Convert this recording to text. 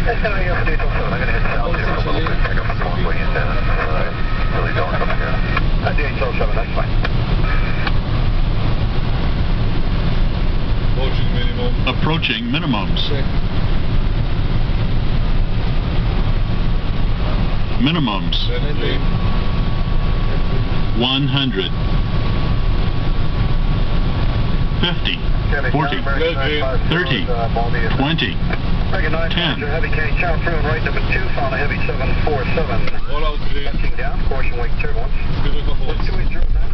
I'm going to hit south here for a little bit. I got some long way in there. Alright. Really don't come here. DH07, that's fine. Approaching minimum. Approaching minimums. Check. Minimums. 70. 100. 50. 40. 30. 20. 10. Heavy K, channel through and right number 2, found a heavy 747. All out today. Touching down, caution wake turbulence. Good as a horse. 2809.